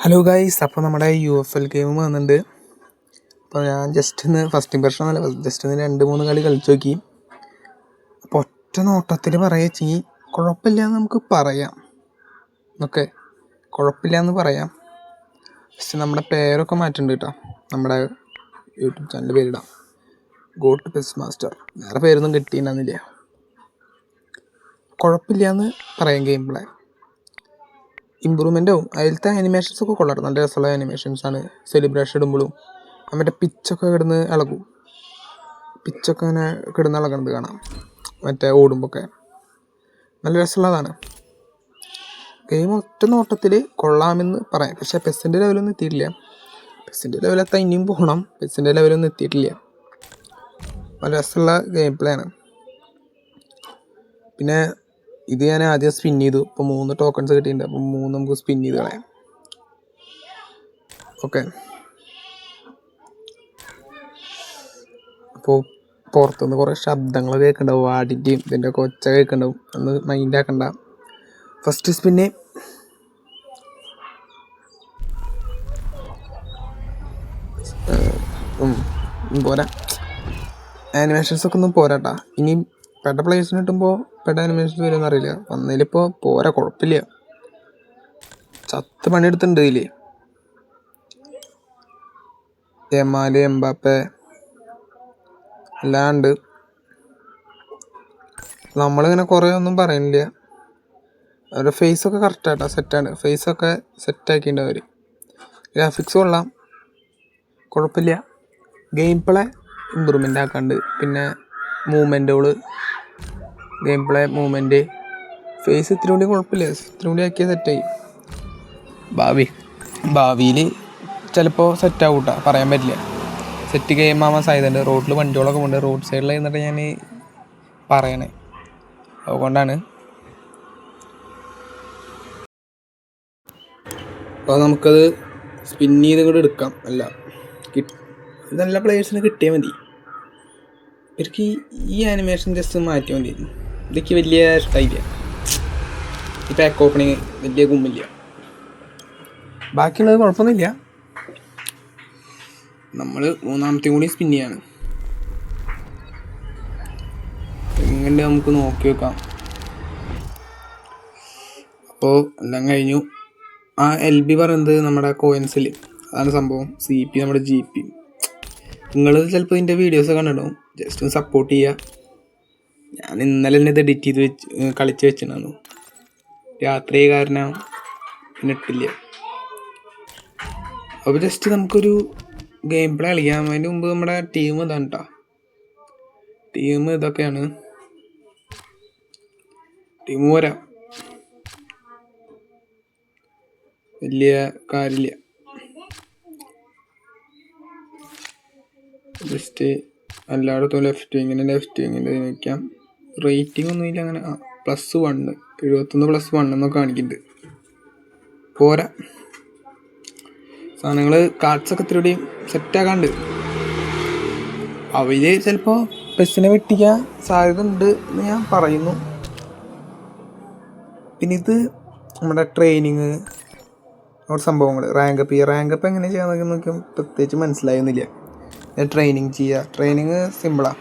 Hello guys, അപ്പോൾ നമ്മുടെ UFL game വന്നിട്ടുണ്ട്. അപ്പോൾ ഞാൻ ജസ്റ്റ് ഒന്ന് ഫസ്റ്റ് ഇംപ്രഷൻ അല്ല, ജസ്റ്റ് ഒന്ന് 2-3 കളി കളിച്ച് നോക്കി. അപ്പോൾ ഒറ്റ നോട്ടത്തിൽ പറയുകയെങ്കിൽ കുഴപ്പമില്ല എന്ന് നമുക്ക് പറയാം. ഓക്കെ, കുഴപ്പമില്ല എന്ന് പറയാം. പക്ഷെ നമ്മുടെ പേരൊക്കെ മാറ്റുന്നുണ്ട് കേട്ടോ. നമ്മുടെ യൂട്യൂബ് ചാനൽ പേരിടാം, ഗോട്ട് പെസ് മാസ്റ്റർ. വേറെ പേരൊന്നും കിട്ടിയിട്ടുണ്ടെന്നില്ല. കുഴപ്പമില്ല എന്ന് പറയാം. ഗെയിം പ്ലേ ഇമ്പ്രൂവ്മെൻ്റ് ആവും. അതിലത്തെ ആനിമേഷൻസ് ഒക്കെ കൊള്ളാം, നല്ല രസമുള്ള ആനിമേഷൻസാണ്. സെലിബ്രേഷൻ ഇടുമ്പോഴും മറ്റേ പിച്ചൊക്കെ കിടന്ന് ഇളകും, പിച്ചൊക്കെ അങ്ങനെ കിടന്ന് ഇളകണത് കാണാം മറ്റേ ഓടുമ്പോഴൊക്കെ. നല്ല രസമുള്ളതാണ് ഗെയിം. ഒറ്റ നോട്ടത്തിൽ കൊള്ളാമെന്ന് പറയാം. പക്ഷേ പെസ്സിൻ്റെ ലെവലൊന്നും എത്തിയിട്ടില്ല. പെസ്സിൻ്റെ ലെവലെത്താൻ ഇനിയും പോകണം. പെസ്സിൻ്റെ ലെവലൊന്നും എത്തിയിട്ടില്ല. നല്ല രസമുള്ള ഗെയിം പ്ലേ ആണ്. പിന്നെ ഇത് ഞാൻ ആദ്യം സ്പിൻ ചെയ്തു. ഇപ്പോൾ 3 ടോക്കൺസ് കിട്ടിയിട്ടുണ്ട്. അപ്പോൾ 3 നമുക്ക് സ്പിൻ ചെയ്ത് കളയാം. ഓക്കെ, അപ്പോൾ പുറത്തുനിന്ന് കുറേ ശബ്ദങ്ങൾ കേൾക്കുന്നുണ്ടാവും, വാടിൻ്റെയും ഇതിൻ്റെ ഒക്കെ ഒച്ച കേൾക്കുന്നുണ്ടാവും. ഒന്ന് മൈൻഡ് ആക്കണ്ട. ഫസ്റ്റ് സ്പിന്ന് പോരാ, ആനിമേഷൻസൊക്കെ ഒന്നും പോരാട്ടാ. ഇനി പെട്ട പ്ലേസിന് കിട്ടുമ്പോൾ പെട്ട ആനിമേഷൻസ് വരുമെന്ന് അറിയില്ല. വന്നതിലിപ്പോൾ പോരാ, കുഴപ്പമില്ല. ചത്ത് പണിയെടുത്തിട്ടുണ്ട് ഇതിൽ. യമാല്, എംബാപ്പെ എല്ലാം ഉണ്ട്. നമ്മളിങ്ങനെ കുറേ ഒന്നും പറയുന്നില്ല. അവരുടെ ഫേസൊക്കെ കറക്റ്റായിട്ടാ, സെറ്റാണ്. ഫേസൊക്കെ സെറ്റാക്കിയിട്ടുണ്ട് അവർ. ഗ്രാഫിക്സ് കൊള്ളാം, കുഴപ്പമില്ല. ഗെയിം പ്ലേ ഇമ്പ്രൂവ്മെൻ്റ് ആക്കാണ്ട്. പിന്നെ മൂവ്മെൻറ്റുകൾ, ഗെയിം പ്ലേ, മൂവ്മെൻറ്റ്, ഫേസ് ഇത്തിരി കൂടി കുഴപ്പമില്ല. ഇത്തിരി കൂടി ആക്കിയാൽ സെറ്റായി. ഭാവിയിൽ ചിലപ്പോൾ സെറ്റാവും കേട്ടോ, പറയാൻ പറ്റില്ല. സെറ്റ് ഗെയിം ആവാൻ സാധ്യതയുണ്ട്. റോഡിൽ വണ്ടികളൊക്കെ ഉണ്ട്. റോഡ് സൈഡിൽ നിന്നിട്ട് ഞാൻ പറയണേ, അതുകൊണ്ടാണ്. അപ്പോൾ നമുക്കത് സ്പിൻ ചെയ്ത് കൂടെ എടുക്കാം. അല്ല, നല്ല പ്ലേയേഴ്സിന് കിട്ടിയാൽ മതി. ഇവർക്ക് ഈ ആനിമേഷൻ ജസ്റ്റ് മാറ്റിയാൽ മതി. ഇതൊക്കെ വലിയ ഇഷ്ടമായില്ല. ഈ പാക്ക് ഓപ്പണിങ് വലിയ ഗുമ്മില്ല. ബാക്കിയുള്ളത് കുഴപ്പമൊന്നുമില്ല. നമ്മൾ 3ാമത്തെയും കൂടി സ്പിൻ ചെയ്യാണ്. എങ്ങനെ നമുക്ക് നോക്കി വെക്കാം. അപ്പോൾ എല്ലാം കഴിഞ്ഞു. ആ LB പറയുന്നത് നമ്മുടെ കോയിൻസിൽ അതാണ് സംഭവം. CP നമ്മുടെ GP. നിങ്ങൾ ചിലപ്പോൾ ഇതിൻ്റെ വീഡിയോസ് കണ്ടിട്ടുണ്ടാവും. ജസ്റ്റ് ഒന്ന് സപ്പോർട്ട് ചെയ്യുക. ഞാൻ ഇന്നലെ തന്നെ ഇത് എഡിറ്റ് ചെയ്ത് കളിച്ച് വെച്ചിട്ടുണ്ടായിരുന്നു. രാത്രി കാരണം പിന്നെ ഇട്ടില്ല. അപ്പോൾ ജസ്റ്റ് നമുക്കൊരു ഗെയിം പ്ലേ കളിക്കാം. അതിന് മുമ്പ് നമ്മുടെ ടീം ഇതാണ് കേട്ടോ. ടീം ഇതൊക്കെയാണ്. ടീം പോരാ, വലിയ കാര്യമില്ല. ജസ്റ്റ് എല്ലായിടത്തും ലെഫ്റ്റ് വിങ്ങിൻ്റെ വയ്ക്കാം. റേറ്റിംഗ് ഒന്നുമില്ല അങ്ങനെ. +1 71+1 എന്നൊക്കെ കാണിക്കുന്നുണ്ട്. പോരാ, സാധനങ്ങൾ കാർഡ്സൊക്കെ ഇത്തിരി കൂടി സെറ്റാക്കാണ്ട്. അവർ ചിലപ്പോൾ പെസ്സിനെ വെട്ടിക്കാൻ സാധ്യത ഉണ്ട് എന്ന് ഞാൻ പറയുന്നു. പിന്നെ ഇത് നമ്മുടെ ട്രെയിനിങ് സംഭവങ്ങൾ, റാങ്കപ്പ് എങ്ങനെ ചെയ്യാമെന്നൊക്കെ നോക്കിയാൽ പ്രത്യേകിച്ച് മനസ്സിലായിരുന്നില്ല. ട്രെയിനിങ് ചെയ്യുക, ട്രെയിനിങ് സിമ്പിളാണ്.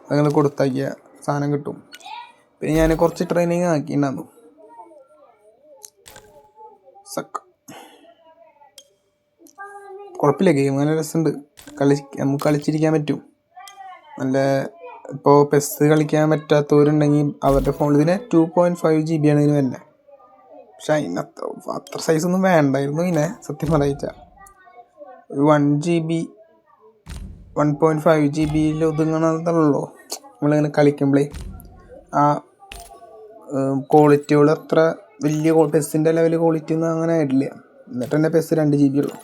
അങ്ങനെ കൊടുത്താക്കിയ സാധനം കിട്ടും. പിന്നെ ഞാൻ കുറച്ച് ട്രെയിനിങ് ആക്കിയിട്ടുണ്ടായിരുന്നു. കുഴപ്പമില്ല, ഗെയിം നല്ല രസമുണ്ട്. നമുക്ക് കളിച്ചിരിക്കാൻ പറ്റും. നല്ല ഇപ്പോൾ പെസ് കളിക്കാൻ പറ്റാത്തവരുണ്ടെങ്കിൽ അവരുടെ ഫോണിൽ ഇതിന് 2.5 GB ആണ് ഇതിന് വരുന്നത്. പക്ഷെ അതിന് അത്ര സൈസൊന്നും വേണ്ടായിരുന്നു ഇതിനെ, സത്യം പറയിച്ചാൽ. ഒരു 1 GB 1.5 GB ഒതുങ്ങണതല്ലോ നമ്മളിങ്ങനെ കളിക്കുമ്പോഴേ. ആ ക്വാളിറ്റികൾ അത്ര വലിയ പെസ്സിൻ്റെ ലെവൽ ക്വാളിറ്റി ഒന്നും അങ്ങനെ ആയിട്ടില്ല. എന്നിട്ട് തന്നെ പെസ് 2 GB ഉള്ളൂ.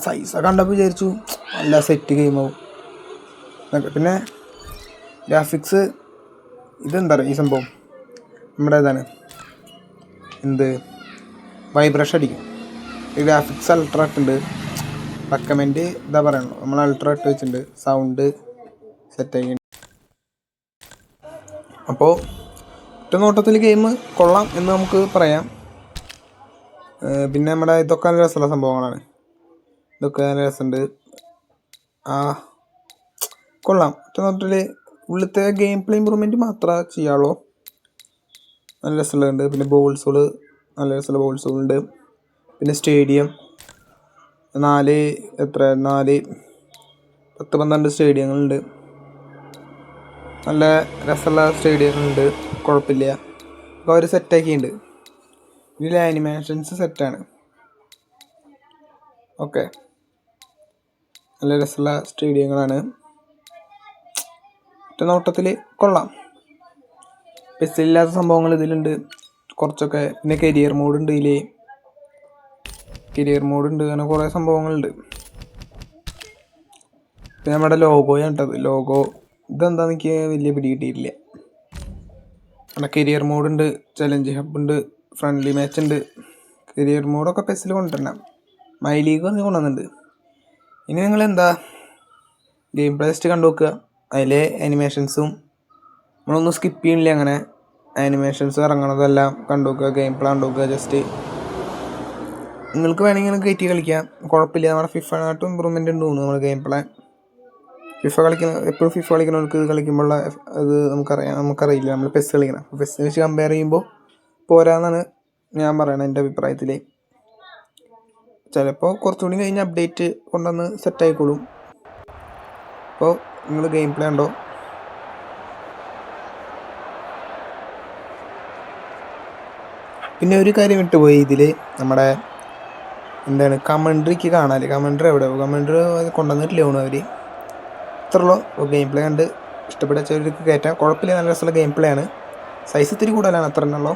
സൈസൊക്കെ കണ്ടപ്പോൾ വിചാരിച്ചു നല്ല സെറ്റ് ഗെയിമാവും. പിന്നെ ഗ്രാഫിക്സ് ഇതെന്താ പറയുക, ഈ സംഭവം നമ്മുടെ ഇതാണ് വൈബ്രേഷൻ അടിക്കും. ഈ ഗ്രാഫിക്സ് അൾട്രാ ഇട്ടുണ്ട്. റെക്കമെൻഡ് ഇതാ പറയണോ, നമ്മൾ അൾട്രാ ഇട്ട് വെച്ചിട്ടുണ്ട്. സൗണ്ട് സെറ്റാക്കി. അപ്പോൾ ഒറ്റ നോട്ടത്തിൽ ഗെയിം കൊള്ളാം എന്ന് നമുക്ക് പറയാം. പിന്നെ നമ്മുടെ ഇതൊക്കെ നല്ല രസമുള്ള സംഭവങ്ങളാണ്. ഇതൊക്കെ നല്ല രസമുണ്ട്. കൊള്ളാം. മറ്റൊന്നിൽ ഉള്ളിലത്തെ ഗെയിം പ്ലേ ഇമ്പ്രൂവ്മെൻറ്റ് മാത്രമേ ചെയ്യാവുള്ളൂ. നല്ല രസമുള്ളതുണ്ട്. പിന്നെ ബോൾസുകൾ, നല്ല രസമുള്ള ബോൾസുകളുണ്ട്. പിന്നെ സ്റ്റേഡിയം 4 10-12 സ്റ്റേഡിയങ്ങളുണ്ട്. നല്ല രസമുള്ള സ്റ്റേഡിയങ്ങളുണ്ട്, കുഴപ്പമില്ല. അപ്പോൾ അവർ സെറ്റാക്കിയിട്ടുണ്ട്. ഇതിൽ ആനിമേഷൻസ് സെറ്റാണ്. ഓക്കെ, നല്ല രസമുള്ള സ്റ്റേഡിയങ്ങളാണ്. ഒറ്റ നോട്ടത്തിൽ കൊള്ളാം. പെസ്സില്ലാത്ത സംഭവങ്ങൾ ഇതിലുണ്ട് കുറച്ചൊക്കെ. പിന്നെ കരിയർ മോഡുണ്ട്, അങ്ങനെ കുറേ സംഭവങ്ങളുണ്ട്. പിന്നെ നമ്മുടെ ലോഗോയാണ് കേട്ടത്. ലോഗോ ഇതെന്താണെന്ന് എനിക്ക് വലിയ പിടി കിട്ടിയിട്ടില്ല. നമ്മുടെ കരിയർ മോഡുണ്ട്, ചലഞ്ച് ഹബ്ബുണ്ട്, ഫ്രണ്ട്ലി മാച്ച് ഉണ്ട്. കരിയർ മോഡൊക്കെ പെസ്സിൽ കൊണ്ടുവരണം. മൈ ലീഗ് കൊണ്ടുവന്നിട്ടുണ്ട്. ഇനി നിങ്ങൾ എന്താ ഗെയിം പ്ലേ ടെസ്റ്റ് കണ്ടു നോക്കുക. അതിലെ ആനിമേഷൻസും നമ്മളൊന്നും സ്കിപ്പ് ചെയ്യണില്ല. അങ്ങനെ ആനിമേഷൻസ് ഇറങ്ങണതെല്ലാം കണ്ടു നോക്കുക, ഗെയിം പ്ലേ കണ്ടു നോക്കുക. ജസ്റ്റ് നിങ്ങൾക്ക് വേണമെങ്കിൽ കയറ്റി കളിക്കാം, കുഴപ്പമില്ല. നമ്മുടെ ഫിഫനായിട്ടും ഇമ്പ്രൂവ്മെൻ്റ് ഉണ്ട് തോന്നുന്നു നമ്മുടെ ഗെയിം പ്ലേ. എപ്പോഴും ഫിഫ കളിക്കുന്നവർക്ക് ഇത് കളിക്കുമ്പോൾ അത് നമുക്കറിയില്ല. നമ്മൾ പെസ് കളിക്കണം. പെസ് വെച്ച് കമ്പയർ ചെയ്യുമ്പോൾ പോരാന്നാണ് ഞാൻ പറയണത് എൻ്റെ അഭിപ്രായത്തിൽ. ചിലപ്പോൾ കുറച്ചുകൂടി കഴിഞ്ഞ് അപ്ഡേറ്റ് കൊണ്ടുവന്ന് സെറ്റായിക്കോളും. അപ്പോൾ നിങ്ങൾ ഗെയിം പ്ലേ ഉണ്ടോ? പിന്നെ ഒരു കാര്യം വിട്ടുപോയി ഇതിൽ, നമ്മുടെ കമൻട്രിക്ക് കാണാൻ. കമൻട്രി എവിടെ? കമൻട്രി കൊണ്ടുവന്നിട്ടില്ല തോന്നുന്നു അവർ. ഇത്രയുള്ളൂ. അപ്പോൾ ഗെയിം പ്ലേ കണ്ട് ഇഷ്ടപ്പെട്ട ചിലർക്ക് കയറ്റാം, കുഴപ്പമില്ല. നല്ല രസമുള്ള ഗെയിം പ്ലേ ആണ്. സൈസ് ഇത്തിരി കൂടുതലാണ്, അത്ര തന്നെ ഉള്ളൂ.